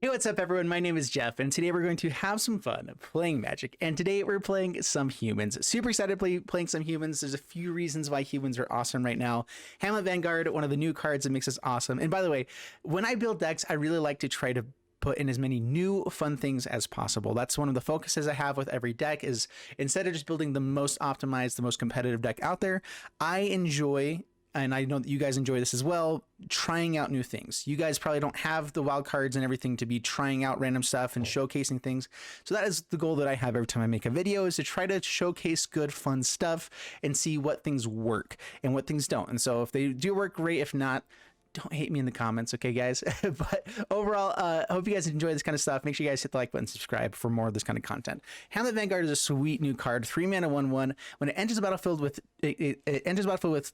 Hey, what's up, everyone? My name is Jeff, and today we're going to have some fun playing Magic. And today we're playing some humans. Super excited to playing some humans. There's a few reasons why humans are awesome right now. Hamlet Vanguard, one of the new cards that makes us awesome. And by the way, when I build decks, I really like to try to put in as many new fun things as possible. That's one of the focuses I have with every deck is instead of just building the most optimized, the most competitive deck out there, I enjoy, and I know that you guys enjoy this as well, trying out new things. You guys probably don't have the wild cards and everything to be trying out random stuff and showcasing things. So that is the goal that I have every time I make a video, is to try to showcase good, fun stuff and see what things work and what things don't. And so if they do work, great. If not, don't hate me in the comments, okay, guys? But overall, I hope you guys enjoy this kind of stuff. Make sure you guys hit the like button, subscribe for more of this kind of content. Hamlet Vanguard is a sweet new card, 3 mana, 1/1. When it enters the battlefield with it enters the battlefield with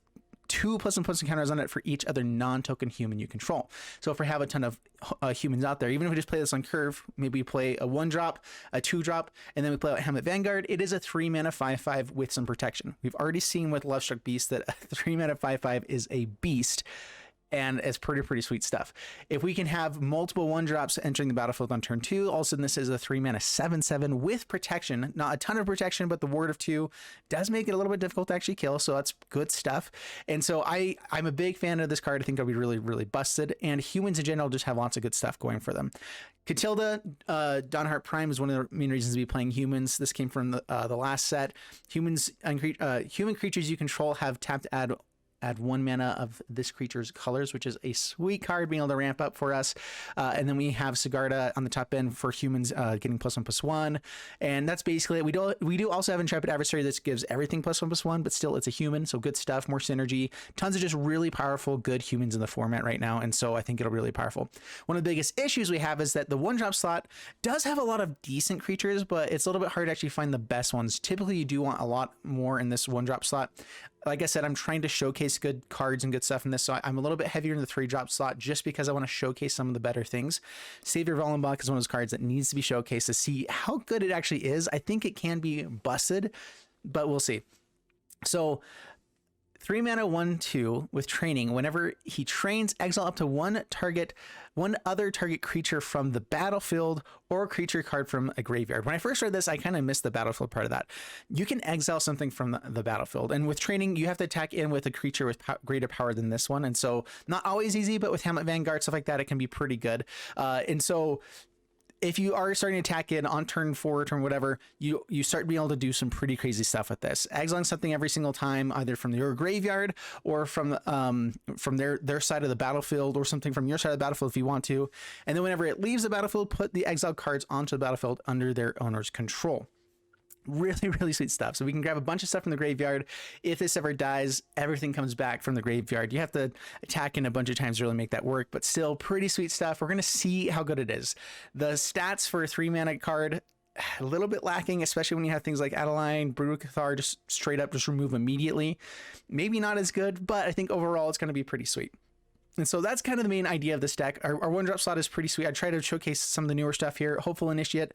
2+1+ encounters on it for each other non-token human you control. So if we have a ton of humans out there, even if we just play this on curve, maybe we play a 1-drop, a 2-drop, and then we play out Hamlet Vanguard, it is a 3 mana 5/5 with some protection. We've already seen with Lovestruck Beast that a 3 mana 5/5 is a beast, and it's pretty sweet stuff. If we can have multiple 1-drops entering the battlefield on turn 2, all of a sudden this is a 3 mana 7/7 with protection. Not a ton of protection, but the Ward of 2 does make it a little bit difficult to actually kill, so that's good stuff. And so I'm a big fan of this card. I think it'll be really busted, and humans in general just have lots of good stuff going for them. Katilda, Dawnhart Prime is one of the main reasons to be playing humans. This came from the last set. Humans, human creatures you control have tapped to add 1 mana of this creature's colors, which is a sweet card being able to ramp up for us. And then we have Sigarda on the top end for humans, getting +1/+1. And that's basically it. We do also have Intrepid Adversary that gives everything +1/+1, but still it's a human. So good stuff, more synergy, tons of just really powerful, good humans in the format right now. And so I think it'll be really powerful. One of the biggest issues we have is that the 1-drop slot does have a lot of decent creatures, but it's a little bit hard to actually find the best ones. Typically you do want a lot more in this 1-drop slot. Like I said, I'm trying to showcase good cards and good stuff in this, so I'm a little bit heavier in the 3-drop slot just because I want to showcase some of the better things. Savior of Ollenbock is one of those cards that needs to be showcased to see how good it actually is. I think it can be busted, but we'll see. So 3 mana 1/2 with training. Whenever he trains, exile up to one other target creature from the battlefield or creature card from a graveyard. When I first read this, I kind of missed the battlefield part of that. You can exile something from the battlefield, and with training, you have to attack in with a creature with greater power than this one. And so not always easy, but with Hamlet Vanguard, stuff like that, it can be pretty good. And so if you are starting to attack in on turn 4, turn whatever, you start being able to do some pretty crazy stuff with this. Exiling something every single time, either from your graveyard or from their side of the battlefield, or something from your side of the battlefield if you want to. And then whenever it leaves the battlefield, put the exiled cards onto the battlefield under their owner's control. Really sweet stuff. So we can grab a bunch of stuff from the graveyard. If this ever dies, everything comes back from the graveyard. You have to attack in a bunch of times to really make that work, but still pretty sweet stuff. We're going to see how good it is. The stats for a 3 mana card, a little bit lacking, especially when you have things like Adeline, Brutal Cathar, just straight up just remove immediately. Maybe not as good, but I think overall it's going to be pretty sweet. And so that's kind of the main idea of this deck. Our 1-drop slot is pretty sweet. I try to showcase some of the newer stuff here. Hopeful Initiate,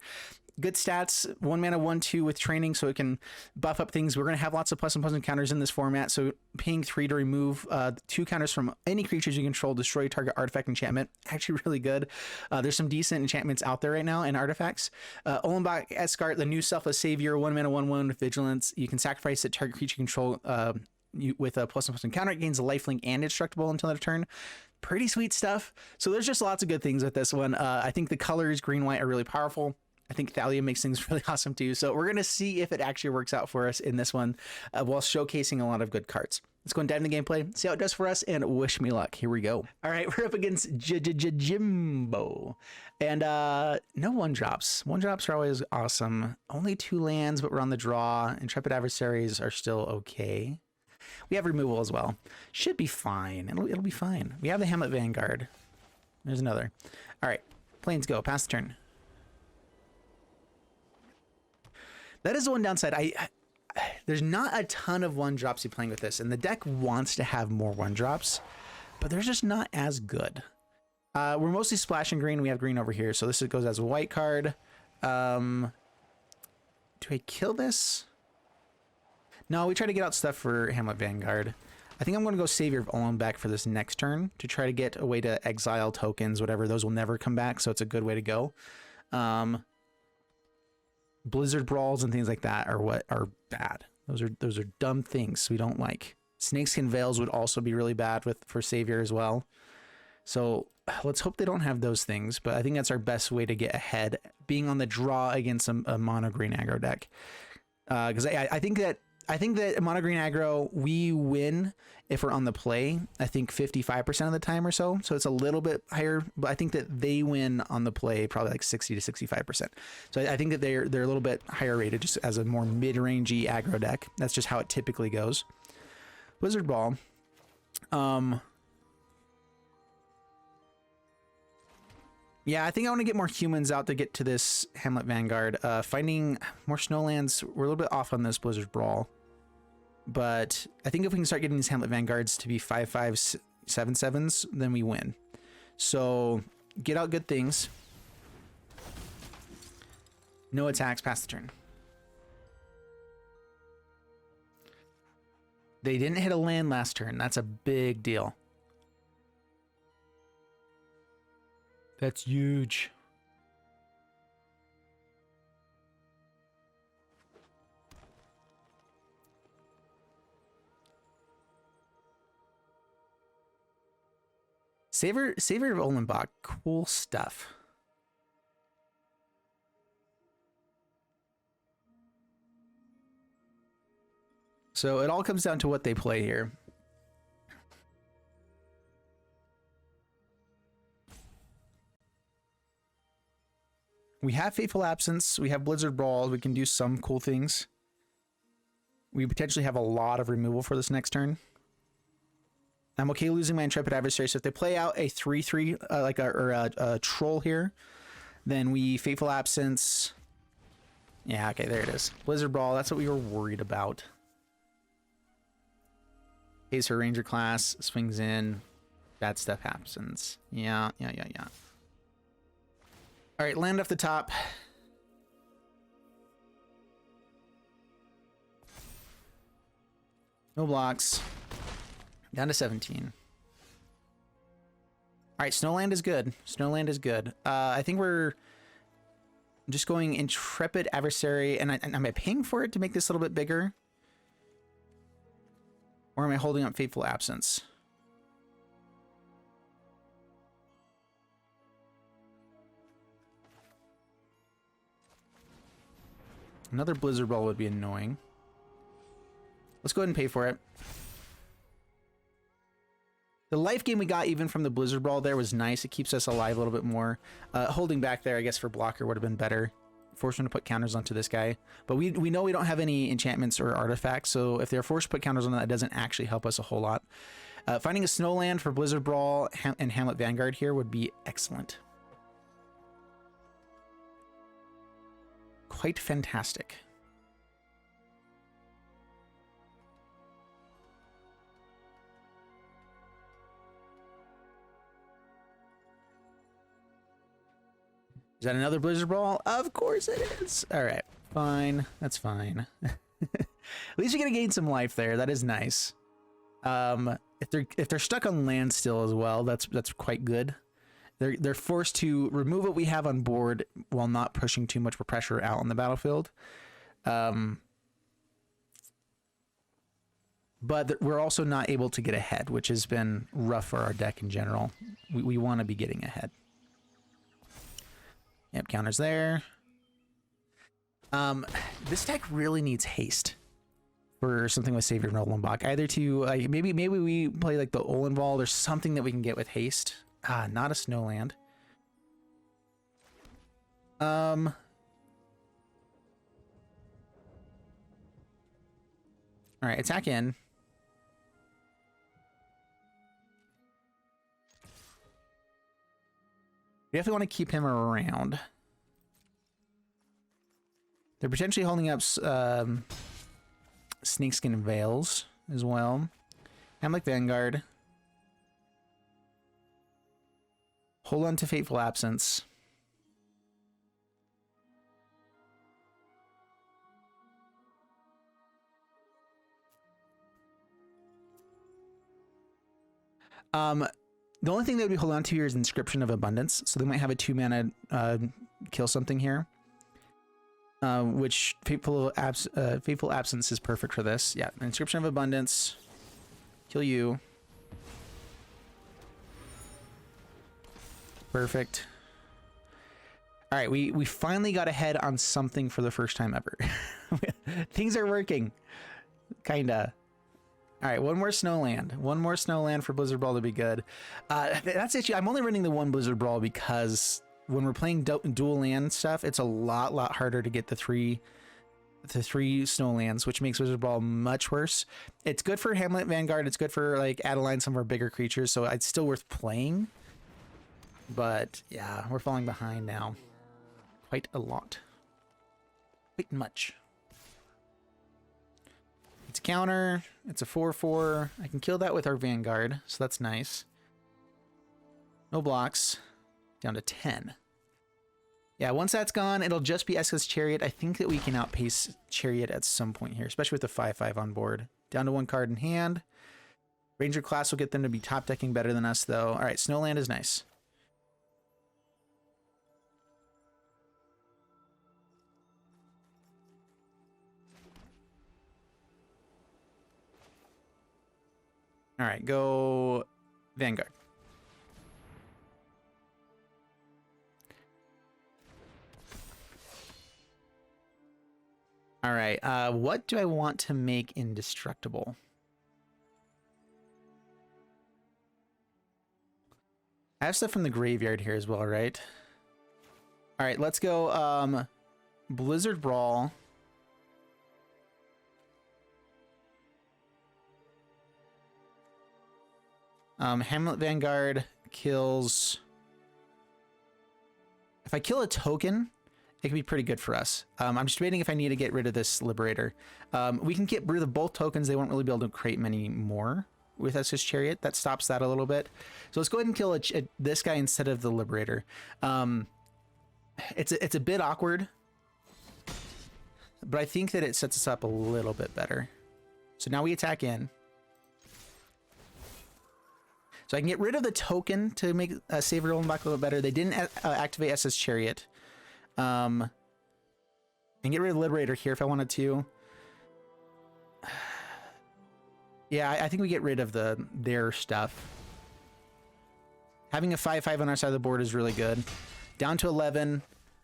good stats, 1 mana 1/2 with training, so it can buff up things. We're going to have lots of +1/+ encounters in this format, so paying 3 to remove 2 counters from any creatures you control, destroy target artifact enchantment, actually really good. There's some decent enchantments out there right now and artifacts. Ollenbock Escort, the new Selfless Savior, 1 mana 1/1 with vigilance. You can sacrifice it, target creature control with a +1/+ encounter, it gains a lifelink and indestructible until their turn. Pretty sweet stuff. So there's just lots of good things with this one. I think the colors green white are really powerful. I think Thalia makes things really awesome too. So we're going to see if it actually works out for us in this one, while showcasing a lot of good cards. Let's go and dive into the gameplay, see how it does for us, and wish me luck. Here we go. All right, we're up against Jimbo. And no 1-drops. 1-drops are always awesome. Only 2 lands, but we're on the draw. Intrepid Adversaries are still okay. We have removal as well. Should be fine. It'll be fine. We have the Hamlet Vanguard. There's another. All right, planes go. Pass the turn. That is the one downside. There's not a ton of 1-drops you're playing with this, and the deck wants to have more 1-drops, but they're just not as good. We're mostly splashing green. We have green over here, so this goes as a white card. Do I kill this? No, we try to get out stuff for Hamlet Vanguard. I think I'm going to go Savior of Ollenbock for this next turn to try to get a way to exile tokens, whatever. Those will never come back, so it's a good way to go. Blizzard Brawls and things like that are what are bad. Those are dumb things we don't like. Snakeskin Veils would also be really bad for Savior as well. So let's hope they don't have those things, but I think that's our best way to get ahead, being on the draw against a mono green aggro deck. Because I think that mono green aggro, we win if we're on the play, I think 55% of the time or so. So it's a little bit higher, but I think that they win on the play probably like 60 to 65%. So I think that they're a little bit higher rated just as a more mid-rangey aggro deck. That's just how it typically goes. Blizzard Brawl. Yeah, I think I want to get more humans out to get to this Hamlet Vanguard. Finding more snowlands, we're a little bit off on this Blizzard Brawl. But I think if we can start getting these Hamlet Vanguards to be 5/5s, 7/7s, then we win. So get out good things. No attacks past the turn. They didn't hit a land last turn. That's a big deal. That's huge. Savior of Ollenbock, cool stuff. So it all comes down to what they play here. We have Fateful Absence, we have Blizzard Brawl, we can do some cool things. We potentially have a lot of removal for this next turn. I'm okay losing my Intrepid Adversary, so if they play out a 3/3, like a troll here, then we Fateful Absence. Yeah, okay, there it is. Blizzard Brawl, that's what we were worried about. Pays her Ranger class, swings in, bad stuff happens. Yeah. All right, land off the top. No blocks. Down to 17. All right, Snowland is good. Snowland is good. I think we're just going Intrepid Adversary, and am I paying for it to make this a little bit bigger? Or am I holding up Fateful Absence? Another Blizzard Brawl would be annoying. Let's go ahead and pay for it. The life gain we got even from the Blizzard Brawl there was nice. It keeps us alive a little bit more. Holding back there, I guess, for blocker would have been better. Forced him to put counters onto this guy. But we know we don't have any enchantments or artifacts, so if they're forced to put counters on that, it doesn't actually help us a whole lot. Finding a Snowland for Blizzard Brawl and Hamlet Vanguard here would be excellent. Quite fantastic. Is that another Blizzard Brawl? Of course it is. All right, fine. That's fine. At least you're gonna gain some life there. That is nice. If they're stuck on land still as well, that's quite good. They're forced to remove what we have on board while not pushing too much pressure out on the battlefield. But we're also not able to get ahead, which has been rough for our deck in general. We want to be getting ahead. Yep, counters there. This deck really needs haste for something with Savior of Ollenbock. Either to maybe we play like the Ollenbock or something that we can get with haste. Not a Snowland. All right, attack in. We definitely want to keep him around. They're potentially holding up Snakeskin Veils as well. Hamlet Vanguard. Hold on to Fateful Absence. The only thing they would be holding on to here is Inscription of Abundance. So they might have a 2-mana kill something here. Which Fateful Absence is perfect for this. Yeah, Inscription of Abundance. Kill you. Perfect. All right, we finally got ahead on something for the first time ever. Things are working. Kinda. All right, one more Snowland. One more Snowland for Blizzard Brawl to be good. That's it. I'm only running the one Blizzard Brawl because when we're playing dual land stuff, it's a lot harder to get the three Snowlands, which makes Blizzard Brawl much worse. It's good for Hamlet Vanguard. It's good for like Adeline, some of our bigger creatures, so it's still worth playing. But yeah, we're falling behind now. Quite a lot. Quite much. It's a counter. It's a 4/4. I can kill that with our Vanguard, so that's nice. No blocks. Down to 10. Yeah, once that's gone, it'll just be Escalus Chariot. I think that we can outpace Chariot at some point here, especially with the 5/5 on board. Down to 1 card in hand. Ranger class will get them to be top decking better than us, though. All right, Snowland is nice. All right, go Vanguard. All right, what do I want to make indestructible? I have stuff from the graveyard here as well, right? All right, let's go Blizzard Brawl. Hamlet Vanguard kills... If I kill a token, it can be pretty good for us. I'm just debating if I need to get rid of this Liberator. We can get rid of both tokens. They won't really be able to create many more with Escalus Chariot. That stops that a little bit. So let's go ahead and kill this guy instead of the Liberator. It's a bit awkward, but I think that it sets us up a little bit better. So now we attack in. So I can get rid of the token to make Savior of Ollenbock a little better. They didn't activate Escalus Chariot. And get rid of the Liberator here if I wanted to. Yeah, I think we get rid of their stuff. Having a 5/5 on our side of the board is really good. Down to 11.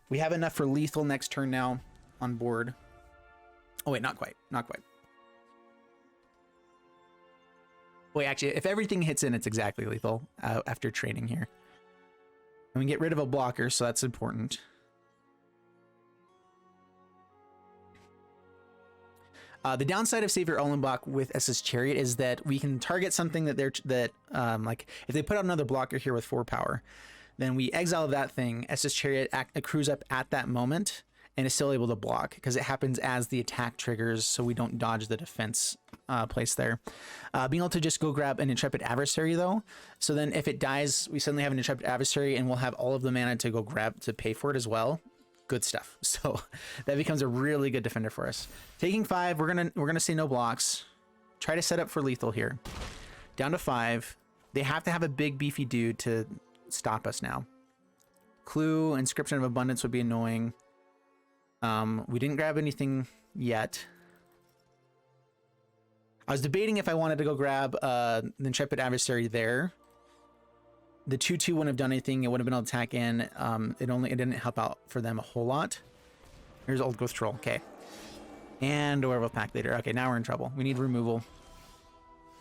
We have enough for lethal next turn now on board. Oh wait, not quite. Not quite. Wait, actually, if everything hits in, it's exactly lethal after training here. And we get rid of a blocker, so that's important. The downside of Savior of Ollenbock with Escalus Chariot is that we can target something that like if they put out another blocker here with 4 power, then we exile that thing. Escalus Chariot accrues up at that moment and is still able to block because it happens as the attack triggers, so we don't dodge the defense place there. Being able to just go grab an Intrepid Adversary though, so then if it dies, we suddenly have an Intrepid Adversary and we'll have all of the mana to go grab to pay for it as well. Good stuff. So that becomes a really good defender for us. Taking 5, we're gonna say no blocks. Try to set up for lethal here. Down to 5. They have to have a big beefy dude to stop us now. Clue, Inscription of Abundance would be annoying. We didn't grab anything yet. I was debating if I wanted to go grab the Intrepid Adversary there. The 2/2 wouldn't have done anything. It would have been able to attack in. It didn't help out for them a whole lot. Here's Old Growth Troll. Okay. And a Werewolf Pack later. Okay, now we're in trouble. We need removal.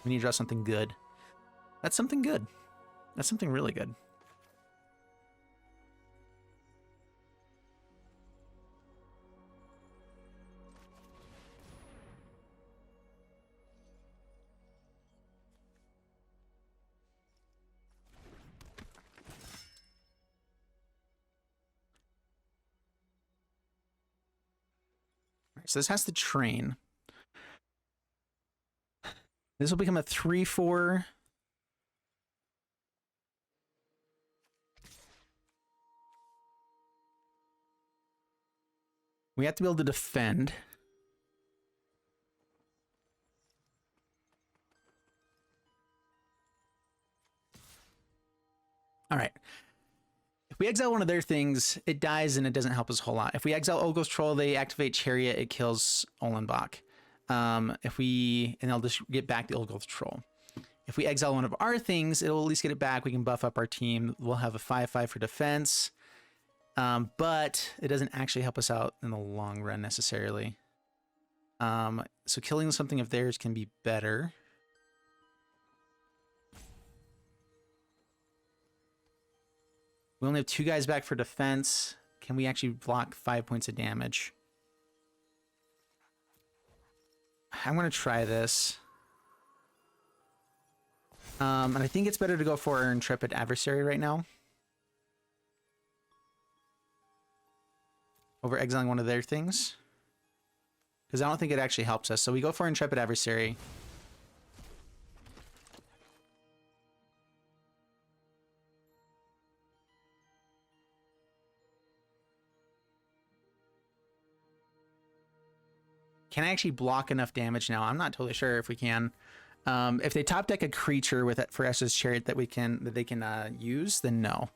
We need to draw something good. That's something good. That's something really good. So this has to train. This will become a 3/4. We have to be able to defend. All right. If we exile one of their things, it dies and it doesn't help us a whole lot. If we exile Olgo's Troll, they activate Chariot, it kills Ollenbock. And they'll just get back the Olgo's Troll. If we exile one of our things, it'll at least get it back. We can buff up our team. We'll have a 5/5 for defense. But it doesn't actually help us out in the long run necessarily. So killing something of theirs can be better. We only have 2 guys back for defense. Can we actually block 5 points of damage? I'm going to try this. And I think it's better to go for our Intrepid Adversary right now. Over exiling one of their things. Because I don't think it actually helps us. So we go for Intrepid Adversary. Can I actually block enough damage now? I'm not totally sure if we can. If they top deck a creature with it for Es's Chariot that they can use, then no.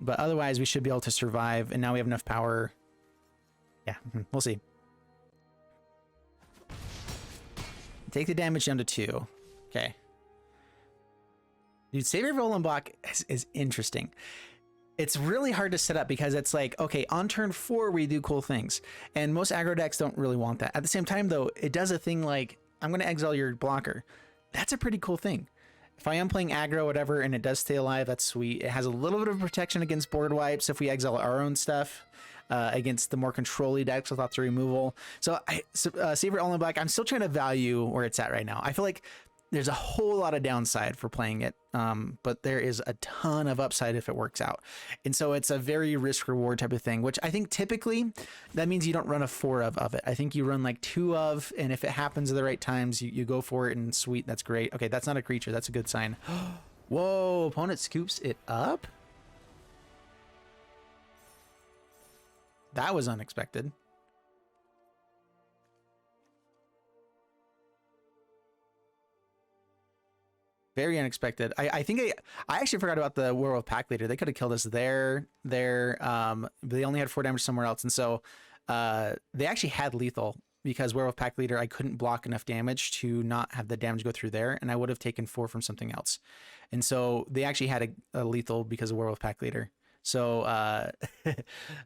But otherwise, we should be able to survive. And now we have enough power. Yeah, we'll see. Take the damage down to 2. Okay. Dude, Savior of Ollenbock is interesting. It's really hard to set up because it's like, okay, on turn 4, we do cool things. And most aggro decks don't really want that. At the same time, though, it does a thing like, I'm going to exile your blocker. That's a pretty cool thing. If I am playing aggro, whatever, and it does stay alive, that's sweet. It has a little bit of protection against board wipes if we exile our own stuff. Against the more control-y decks with lots of removal. So, Savior Ollenbock, I'm still trying to value where it's at right now. I feel like there's a whole lot of downside for playing it, but there is a ton of upside if it works out. And so it's a very risk-reward type of thing, which I think typically that means you don't run a 4 of it. I think you run like 2 of, and if it happens at the right times, you go for it, and sweet, that's great. Okay, that's not a creature. That's a good sign. Whoa, opponent scoops it up? That was unexpected. Very unexpected. I think I actually forgot about the Werewolf Pack Leader. They could have killed us there. They only had 4 damage somewhere else. And so they actually had lethal because Werewolf Pack Leader, I couldn't block enough damage to not have the damage go through there. And I would have taken 4 from something else. And so they actually had a lethal because of Werewolf Pack Leader. So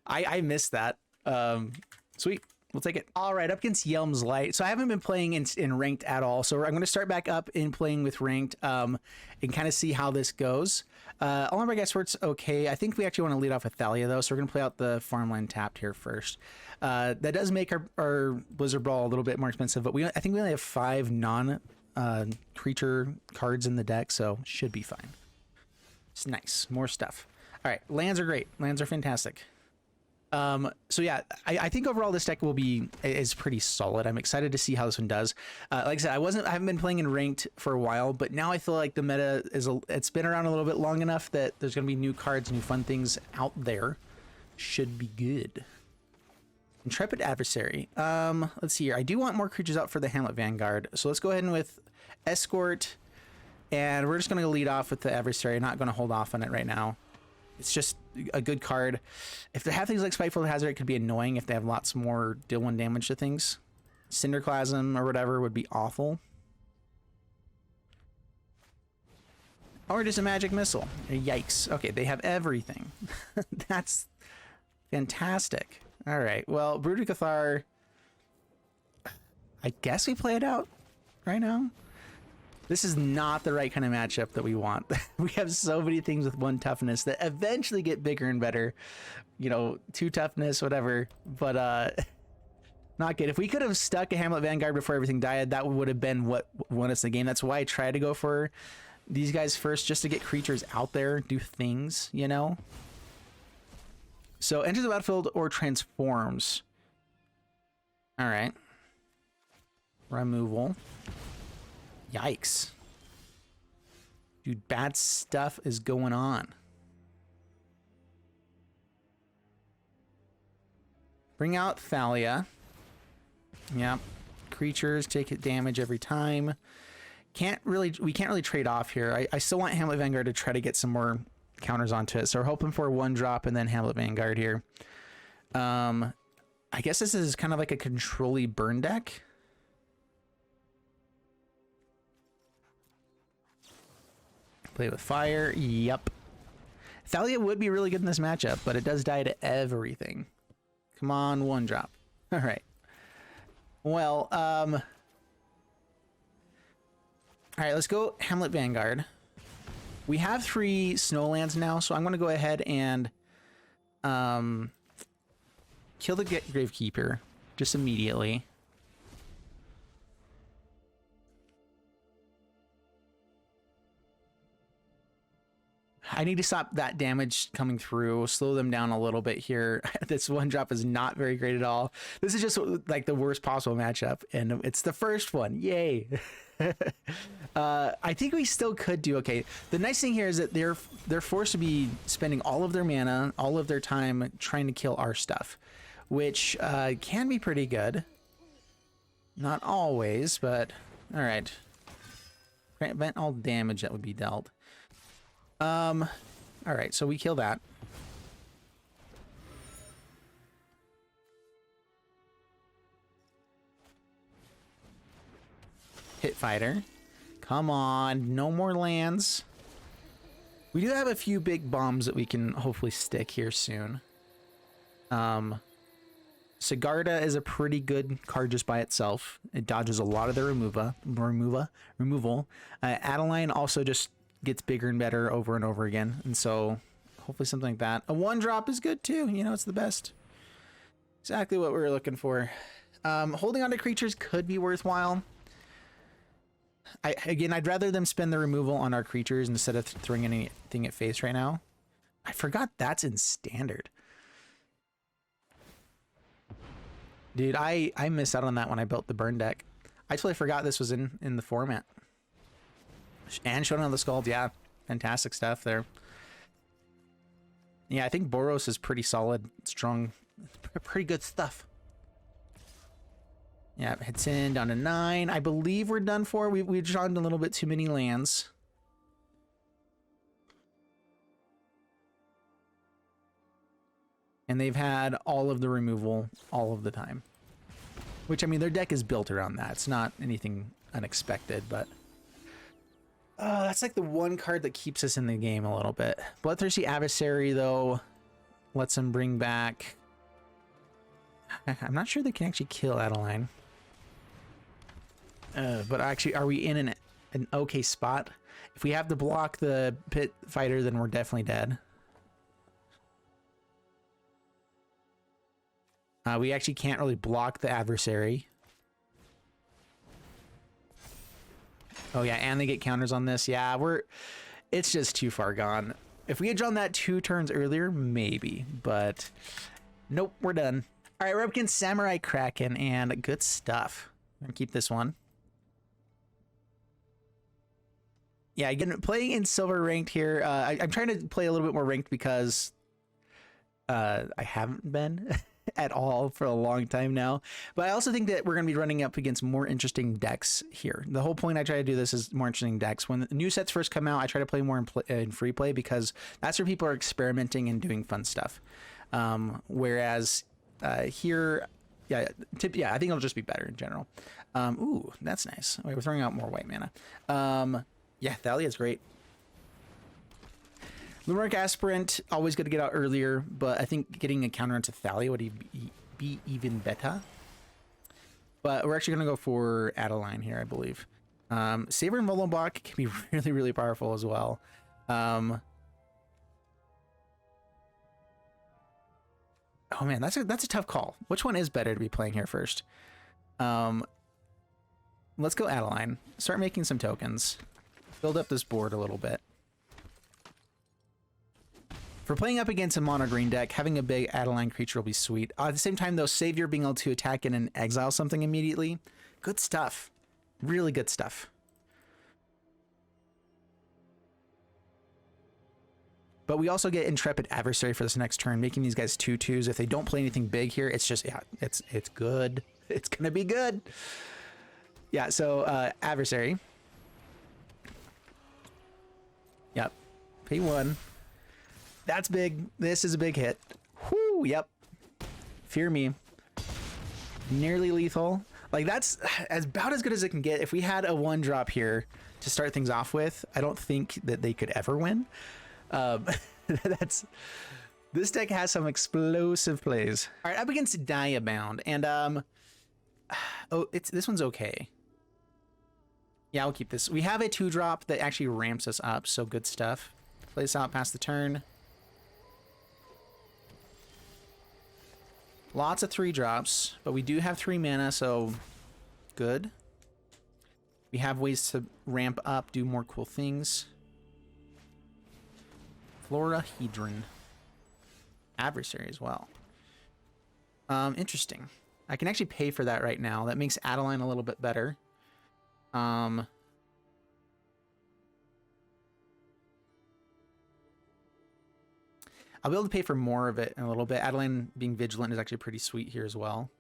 I missed that. Sweet. We'll take it. All right, up against Yelm's Light. So I haven't been playing in ranked at all. So I'm going to start back up in playing with ranked and kind of see how this goes. Ollenbock Escort's okay. I think we actually want to lead off with Thalia, though. So we're going to play out the farmland tapped here first. That does make our Blizzard Brawl a little bit more expensive, but I think we only have 5 non-creature cards in the deck, so should be fine. It's nice. More stuff. All right, lands are great. Lands are fantastic. So yeah, I think overall this deck is pretty solid. I'm excited to see how this one does. Like I said, I haven't been playing in ranked for a while, but now I feel like the meta it's been around a little bit long enough that there's going to be new cards, new fun things out there. Should be good. Intrepid Adversary. Let's see here. I do want more creatures out for the Hamlet Vanguard. So let's go ahead and with Escort, and we're just going to lead off with the Adversary. I'm not going to hold off on it right now. It's just a good card. If they have things like Spiteful Hazard, it could be annoying if they have lots more deal 1 damage to things. Cinderclasm or whatever would be awful. Or just a magic missile. Yikes. Okay, they have everything. That's fantastic. All right, well, Brutal Cathar, I guess we play it out right now. This is not the right kind of matchup that we want. We have so many things with 1 toughness that eventually get bigger and better. You know, 2 toughness, whatever. But not good. If we could have stuck a Hamlet Vanguard before everything died, that would have been what won us the game. That's why I try to go for these guys first, just to get creatures out there, do things, you know? So, enters the battlefield or transforms. All right. Removal. Yikes. Dude, bad stuff is going on. Bring out Thalia. Yep. Creatures take damage every time. We can't really trade off here. I still want Hamlet Vanguard to try to get some more counters onto it. So we're hoping for a 1-drop and then Hamlet Vanguard here. I guess this is kind of like a control-y burn deck. Play with fire. Yep. Thalia would be really good in this matchup, but it does die to everything. Come on, 1-drop. All right. Well, all right, let's go Hamlet Vanguard. We have 3 snowlands now, so I'm going to go ahead and kill the Gravekeeper just immediately. I need to stop that damage coming through, slow them down a little bit here. This 1-drop is not very great at all. This is just like the worst possible matchup, and it's the first one. Yay. I think we still could do okay. The nice thing here is that they're forced to be spending all of their mana, all of their time trying to kill our stuff, which can be pretty good. Not always, but all right. Prevent all damage that would be dealt. All right, so we kill that. Hit fighter. Come on, no more lands. We do have a few big bombs that we can hopefully stick here soon. Sigarda is a pretty good card just by itself. It dodges a lot of their removal. Adeline also just gets bigger and better over and over again, and so hopefully something like that. A 1-drop is good too. You know, it's the best. Exactly what we were looking for. Holding on to creatures could be worthwhile. I'd rather them spend the removal on our creatures instead of throwing anything at face right now. I forgot that's in standard. Dude, I missed out on that when I built the burn deck. I totally forgot this was in the format. And Shonen of the Scald, yeah. Fantastic stuff there. Yeah, I think Boros is pretty solid, strong, pretty good stuff. Yeah, hits in down to 9. I believe we're done for. We've drawn a little bit too many lands. And they've had all of the removal all of the time. Which, I mean, their deck is built around that. It's not anything unexpected, but... that's like the one card that keeps us in the game a little bit. Bloodthirsty Adversary, though, lets them bring back... I'm not sure they can actually kill Adeline. But actually, are we in an okay spot? If we have to block the pit fighter, then we're definitely dead. We actually can't really block the adversary. Oh yeah, and they get counters on this. Yeah, it's just too far gone. If we had drawn that 2 turns earlier, maybe, but nope, we're done. All right, we're up against Samurai Kraken, and good stuff. I'm gonna keep this one. Yeah, again, playing in silver ranked here. I'm trying to play a little bit more ranked because I haven't been at all for a long time now. But I also think that we're going to be running up against more interesting decks here. The whole point I try to do this is more interesting decks. When the new sets first come out, I try to play more in free play because that's where people are experimenting and doing fun stuff. Whereas here, I think it'll just be better in general. Ooh, that's nice. Wait, we're throwing out more white mana. Yeah, Thalia is great. Luminarch Aspirant, always good to get out earlier, but I think getting a counter into Thalia would be even better. But we're actually going to go for Adeline here, I believe. Savior of Ollenbock can be really, really powerful as well. Oh man, that's a tough call. Which one is better to be playing here first? Let's go Adeline. Start making some tokens. Build up this board a little bit. For playing up against a mono green deck, having a big Adeline creature will be sweet. At the same time, though, Savior being able to attack in and exile something immediately. Good stuff. Really good stuff. But we also get Intrepid Adversary for this next turn, making these guys 2/2s. If they don't play anything big here, it's just, yeah, it's good. It's going to be good. Yeah, so Adversary. Yep. Pay 1. That's big. This is a big hit. Whoo, yep. Fear me. Nearly lethal. Like, that's about as good as it can get. If we had a 1-drop here to start things off with, I don't think that they could ever win. This deck has some explosive plays. All right, up against Diabound, and this one's okay. Yeah, I'll keep this. We have a 2-drop that actually ramps us up, so good stuff. Play this out past the turn. Lots of 3-drops, but we do have 3 mana, so good. We have ways to ramp up, do more cool things. Florahedron. Adversary as well. Interesting. I can actually pay for that right now. That makes Adeline a little bit better. I'll be able to pay for more of it in a little bit. Adeline being vigilant is actually pretty sweet here as well.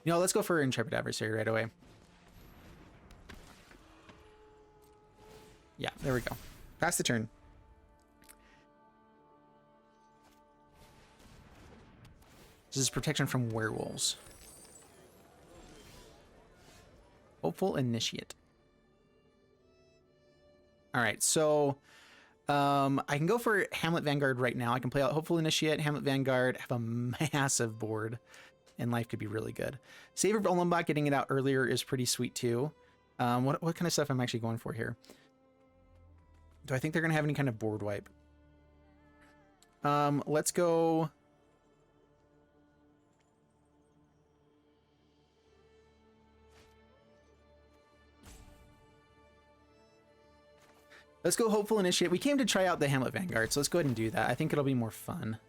You know, let's go for Intrepid Adversary right away. Yeah, there we go. Pass the turn. This is protection from werewolves. Hopeful Initiate. All right, so I can go for Hamlet Vanguard right now. I can play out Hopeful Initiate, Hamlet Vanguard, have a massive board, and life could be really good. Savior of Ollenbock, getting it out earlier is pretty sweet too. What kind of stuff I'm actually going for here? Do I think they're going to have any kind of board wipe? Let's go... Let's go Hopeful Initiate. We came to try out the Hamlet Vanguard, so let's go ahead and do that. I think it'll be more fun.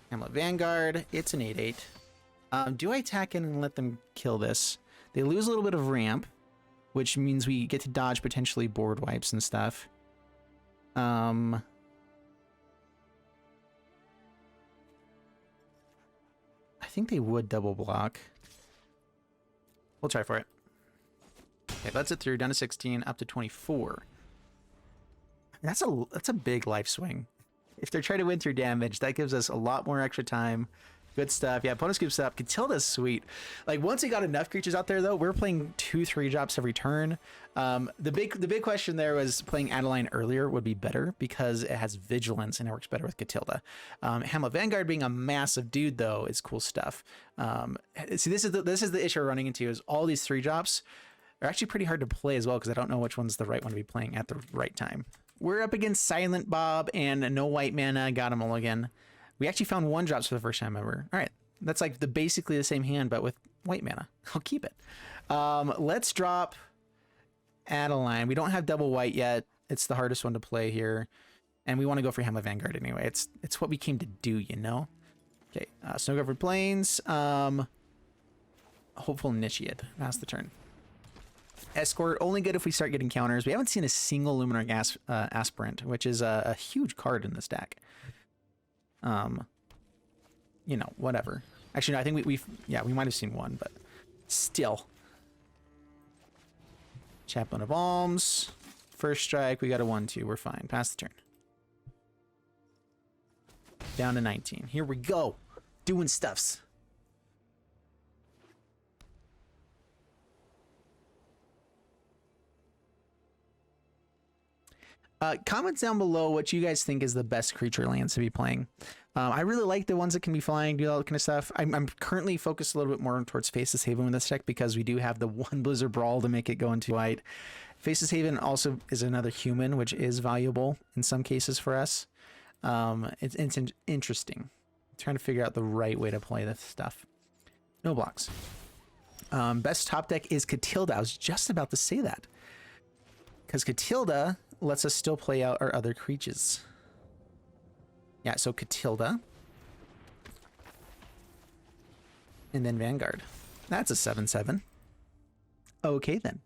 Hamlet Vanguard, it's an 8/8. Do I attack in and let them kill this? They lose a little bit of ramp, which means we get to dodge potentially board wipes and stuff. I think they would double block. We'll try for it. Okay, that's it through, down to 16, up to 24. That's a big life swing. If they're trying to win through damage, that gives us a lot more extra time. Good stuff. Yeah, opponent scoops up. Katilda's sweet. Like, once we got enough creatures out there, though, we're playing 2-3 drops every turn. The big question there was playing Adeline earlier would be better because it has vigilance and it works better with Katilda. Hamlet Vanguard being a massive dude, though, is cool stuff. See, this is the issue we're running into, is all these 3 drops are actually pretty hard to play as well because I don't know which one's the right one to be playing at the right time. We're up against Silent Bob and no white mana. Got him all again. We actually found 1-drops for the first time ever. All right, that's like basically the same hand, but with white mana. I'll keep it. Let's drop Adeline. We don't have double white yet. It's the hardest one to play here, and we want to go for Hamlet Vanguard anyway. It's what we came to do, you know. Okay, Snow-Covered Plains. Hopeful Initiate. Pass the turn. Escort, only good if we start getting counters. We haven't seen a single Luminarch Aspirant, which is a huge card in this deck. You know, whatever. Actually, no, I think we might have seen one, but still. Chaplain of Alms. First strike, we got a 1/2. We're fine. Pass the turn. Down to 19. Here we go. Doing stuffs. Comments down below what you guys think is the best creature lands to be playing. I really like the ones that can be flying, do all that kind of stuff. I'm currently focused a little bit more towards Faceless Haven with this deck because we do have the one Blizzard Brawl to make it go into white. Faceless Haven also is another human, which is valuable in some cases for us. It's interesting. I'm trying to figure out the right way to play this stuff. No blocks. Best top deck is Katilda. I was just about to say that. Because Katilda lets us still play out our other creatures. Yeah, so Katilda. And then Vanguard. That's a 7/7. Okay, then.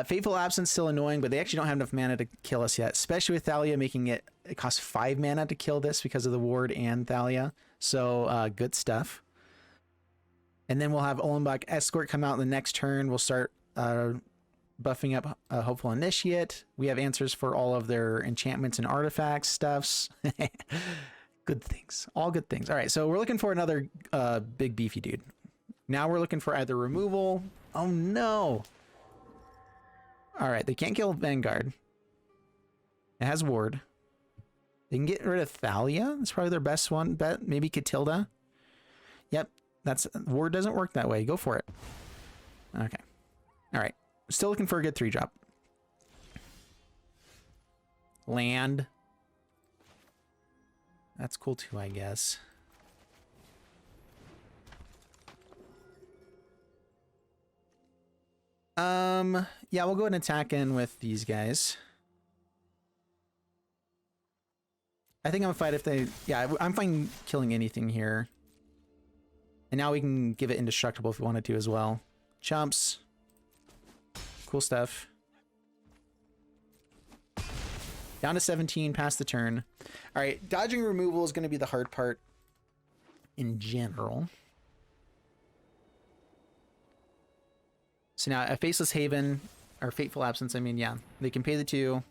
Fateful Absence still annoying, but they actually don't have enough mana to kill us yet, especially with Thalia making it cost 5 mana to kill this because of the ward and Thalia. So, good stuff. And then we'll have Ollenbock Escort come out in the next turn. We'll start buffing up Hopeful Initiate. We have answers for all of their enchantments and artifacts stuffs. Good things, all good things. All right, so we're looking for another big beefy dude. Now we're looking for either removal. Oh no. All right, they can't kill Vanguard. It has ward. They can get rid of Thalia. That's probably their best one bet. Maybe Katilda. Yep, that's ward doesn't work that way. Go for it. Okay. All right. Still looking for a good 3-drop. Land. That's cool too, I guess. Yeah, we'll go ahead and attack in with these guys. I think I'm gonna fight if they, yeah, I'm fine killing anything here. And now we can give it indestructible if we wanted to as well. Chumps. Cool stuff. Down to 17, past the turn. All right, dodging removal is going to be the hard part in general. So now a Faceless Haven, or Fateful Absence, I mean, yeah, they can pay the 2.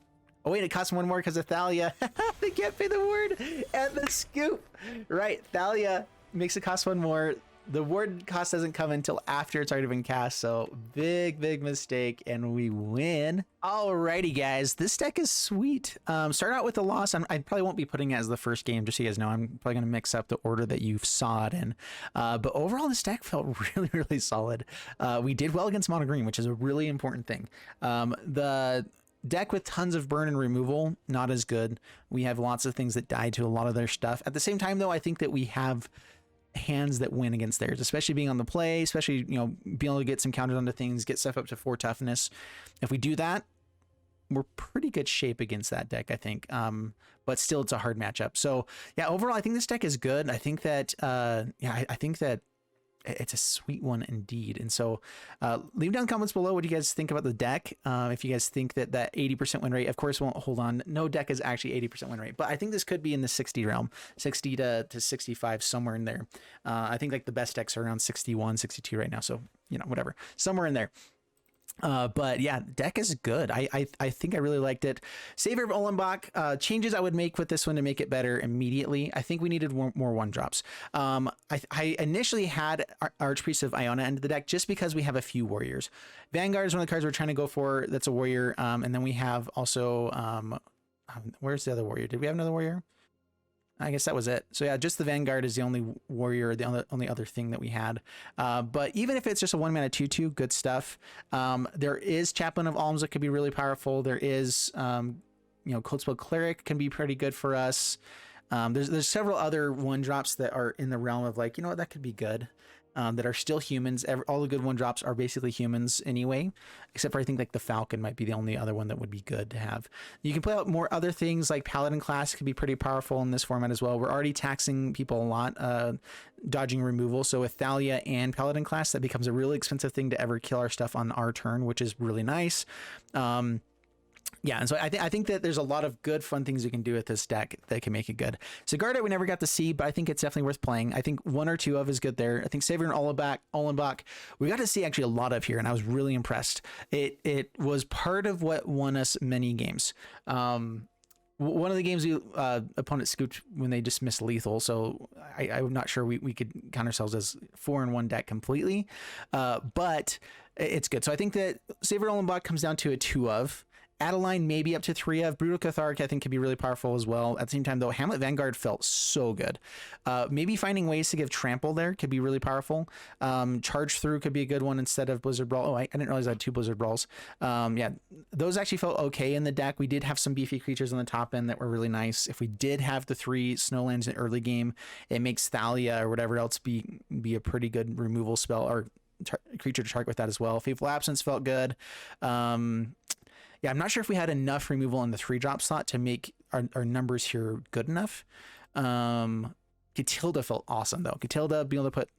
Oh wait, it costs 1 more because of Thalia. They can't pay the ward and the scoop. Right, Thalia makes it cost 1 more. The ward cost doesn't come until after it's already been cast, so big mistake, and we win. Alrighty, guys, this deck is sweet. Start out with the loss. I probably won't be putting it as the first game, just so you guys know. I'm probably going to mix up the order that you saw it in. But overall, this deck felt really solid. We did well against mono green, which is a really important thing. The deck with tons of burn and removal, not as good. We have lots of things that die to a lot of their stuff. At the same time, though, I think that we have hands that win against theirs, especially being on the play, especially, you know, being able to get some counters onto things, get stuff up to 4 toughness. If we do that, we're pretty good shape against that deck, I think. But still, it's a hard matchup. So yeah, overall, I think this deck is good. I think that, yeah, I think that it's a sweet one indeed. And so leave down comments below what you guys think about the deck. If you guys think that 80% win rate, of course, won't hold on. No deck is actually 80% win rate, but I think this could be in the 60 realm, 60 to 65, somewhere in there. I think like the best decks are around 61, 62 right now. So, you know, whatever, somewhere in there. But yeah, deck is good. I think I really liked it. Savior of Ollenbock, changes I would make with this one to make it better immediately. I think we needed more 1-drops. I initially had Archpriest of Iona into the deck just because we have a few warriors. Vanguard is one of the cards we're trying to go for. That's a warrior. And then we have also, where's the other warrior? Did we have another warrior? I guess that was it. So yeah, just the Vanguard is the only warrior, the only other thing that we had. But even if it's just a 1-mana 2/2, good stuff. There is Chaplain of Alms that could be really powerful. There is, you know, Coldspell Cleric can be pretty good for us. There's several other 1-drops that are in the realm of like, you know what, that could be good. That are still humans. All the good 1-drops are basically humans anyway, except for I think like the Falcon might be the only other one that would be good to have. You can play out more other things like Paladin class could be pretty powerful in this format as well. We're already taxing people a lot, dodging removal. So with Thalia and Paladin class, that becomes a really expensive thing to ever kill our stuff on our turn, which is really nice. Yeah, and so I think that there's a lot of good, fun things you can do with this deck that can make it good. Sigarda we never got to see, but I think it's definitely worth playing. I think 1 or 2 of is good there. I think Savior and Ollenbock, we got to see actually a lot of here, and I was really impressed. It was part of what won us many games. One of the games opponent scooped when they dismissed lethal, so I'm not sure we could count ourselves as 4-in-1 deck completely, but it's good. So I think that Savior Ollenbock comes down to a 2 of. Adeline maybe up to 3 of. Brutal Cathar I think could be really powerful as well. At the same time though, Hamlet Vanguard felt so good. Maybe finding ways to give trample there could be really powerful. Charge through could be a good one instead of Blizzard Brawl. Oh, I didn't realize I had 2 Blizzard Brawls. Yeah, those actually felt okay in the deck. We did have some beefy creatures on the top end that were really nice. If we did have the 3 Snowlands in early game, it makes Thalia or whatever else be a pretty good removal spell or creature to target with that as well. Fateful Absence felt good. Yeah, I'm not sure if we had enough removal in the 3-drop slot to make our numbers here good enough. Katilda felt awesome though. Katilda being able to put,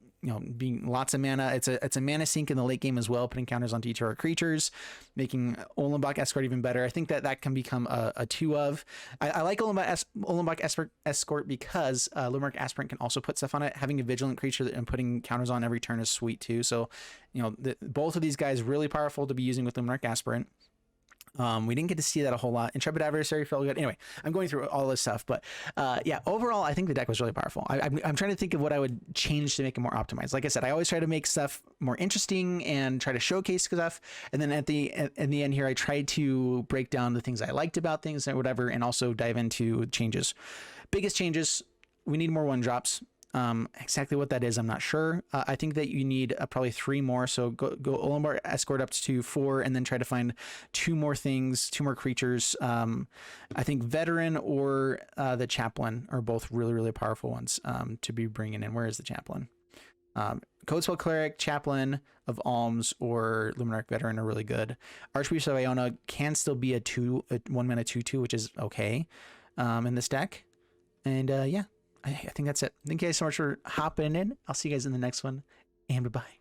being lots of mana. It's a mana sink in the late game as well, putting counters onto each of our creatures, making Ollenbock Escort even better. I think that can become a 2 of. I like Ollenbock Escort because Luminarch Aspirant can also put stuff on it. Having a vigilant creature and putting counters on every turn is sweet too. So, both of these guys really powerful to be using with Luminarch Aspirant. We didn't get to see that a whole lot. Intrepid Adversary felt good. Anyway, I'm going through all this stuff, but yeah, overall, I think the deck was really powerful. I'm trying to think of what I would change to make it more optimized. Like I said, I always try to make stuff more interesting and try to showcase stuff. And then at the end here, I tried to break down the things I liked about things and whatever, and also dive into changes. Biggest changes, we need more 1-drops. Exactly what that is, I'm not sure. I think that you need probably 3 more. So go Ollenbock Escort up to 4, and then try to find 2 more things, 2 more creatures. I think Veteran or the Chaplain are both really, really powerful ones to be bringing in. Where is the Chaplain? Codespell Cleric, Chaplain of Alms, or Luminarch Veteran are really good. Archpriest of Iona can still be a 1 mana 2/2, which is okay in this deck. And yeah. I think that's it. Thank you guys so much for hopping in. I'll see you guys in the next one, and bye-bye.